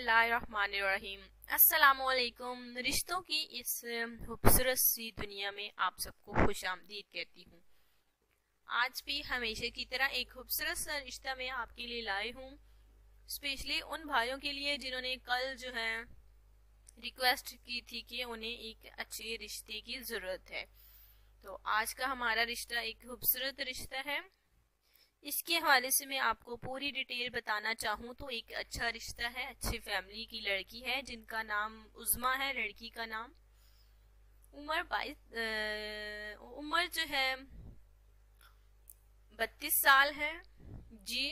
बिस्मिल्लाहिर्रहमानिर्रहीम। अस्सलामुअलैकुम। रिश्तों की इस खूबसूरत सी दुनिया में आप सबको खुशामदीद कहती हूँ। आज भी हमेशा की तरह एक खूबसूरत सा रिश्ता मैं आपके लिए लाई हूँ, स्पेशली उन भाइयों के लिए जिन्होंने कल जो है रिक्वेस्ट की थी कि उन्हें एक अच्छे रिश्ते की ज़रूरत है। तो आज का हमारा रिश्ता एक खूबसूरत रिश्ता है। इसके हवाले से मैं आपको पूरी डिटेल बताना चाहूँ तो एक अच्छा रिश्ता है, अच्छी फैमिली की लड़की है जिनका नाम उज़्मा है। लड़की का नाम उम्र जो है 32 साल है जी।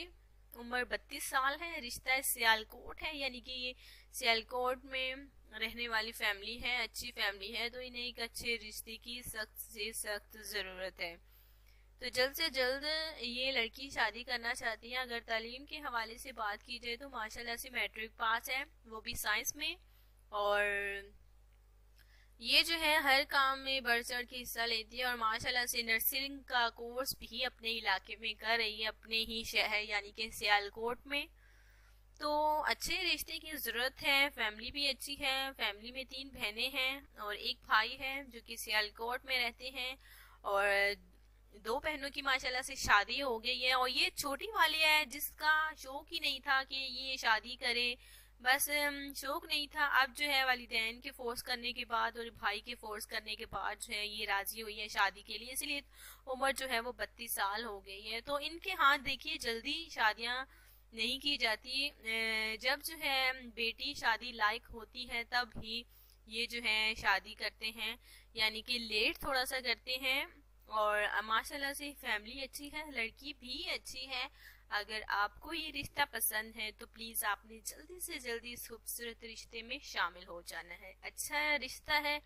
उम्र 32 साल है। रिश्ता सियालकोट है, यानी कि ये सियालकोट में रहने वाली फैमिली है, अच्छी फैमिली है। तो इन्हें एक अच्छे रिश्ते की सख्त से सख्त ज़रूरत है। तो जल्द से जल्द ये लड़की शादी करना चाहती है। अगर तालीम के हवाले से बात की जाए तो माशाल्लाह से मैट्रिक पास है, वो भी साइंस में। और ये जो है हर काम में बढ़ चढ़ के हिस्सा लेती है और माशाल्लाह से नर्सिंग का कोर्स भी अपने इलाके में कर रही है, अपने ही शहर यानी कि सियालकोट में। तो अच्छे रिश्ते की ज़रूरत है। फैमिली भी अच्छी है। फैमिली में 3 बहनें हैं और एक भाई है जो कि सियालकोट में रहते हैं। और 2 बहनों की माशाल्लाह से शादी हो गई है और ये छोटी वाली है जिसका शौक ही नहीं था कि ये शादी करे, बस शौक नहीं था। अब जो है वालिदैन के फोर्स करने के बाद और भाई के फोर्स करने के बाद जो है ये राजी हुई है शादी के लिए, इसलिए उम्र जो है वो 32 साल हो गई है। तो इनके हाथ देखिए जल्दी शादियां नहीं की जाती। जब जो है बेटी शादी लायक होती है तब ही ये जो है शादी करते हैं, यानी कि लेट थोड़ा सा करते हैं। और माशाल्लाह से फैमिली अच्छी है, लड़की भी अच्छी है। अगर आपको ये रिश्ता पसंद है तो प्लीज आपने जल्दी से जल्दी इस खूबसूरत रिश्ते में शामिल हो जाना है। अच्छा रिश्ता है,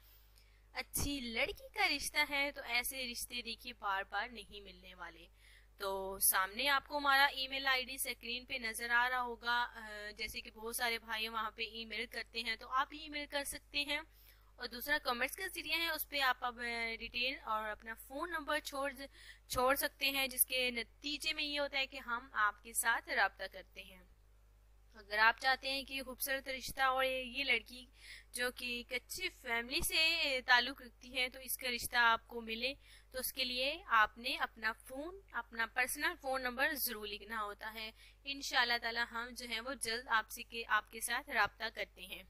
अच्छी लड़की का रिश्ता है, तो ऐसे रिश्ते देखिए बार बार नहीं मिलने वाले। तो सामने आपको हमारा ईमेल आईडी स्क्रीन पे नजर आ रहा होगा। जैसे कि बहुत सारे भाई वहाँ पे ईमेल करते हैं, तो आप ईमेल कर सकते हैं। और दूसरा कमेंट्स का जरिया है, उस पर आप अब डिटेल और अपना फ़ोन नंबर छोड़ सकते हैं, जिसके नतीजे में ये होता है कि हम आपके साथ रब्ता करते हैं। अगर आप चाहते हैं कि खूबसूरत रिश्ता और ये लड़की जो कि एक अच्छी फैमिली से ताल्लुक़ रखती है तो इसका रिश्ता आपको मिले, तो उसके लिए आपने अपना पर्सनल फ़ोन नंबर ज़रूर लिखना होता है। इंशाल्लाह ताला हम जो है वो जल्द आपके साथ रब्ता करते हैं।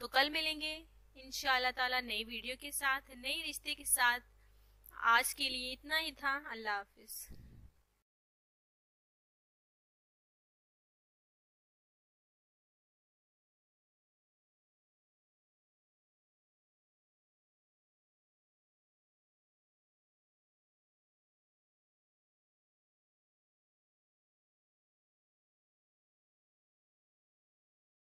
तो कल मिलेंगे इंशाल्लाह ताला नई वीडियो के साथ, नई रिश्ते के साथ। आज के लिए इतना ही था। अल्लाह हाफिज।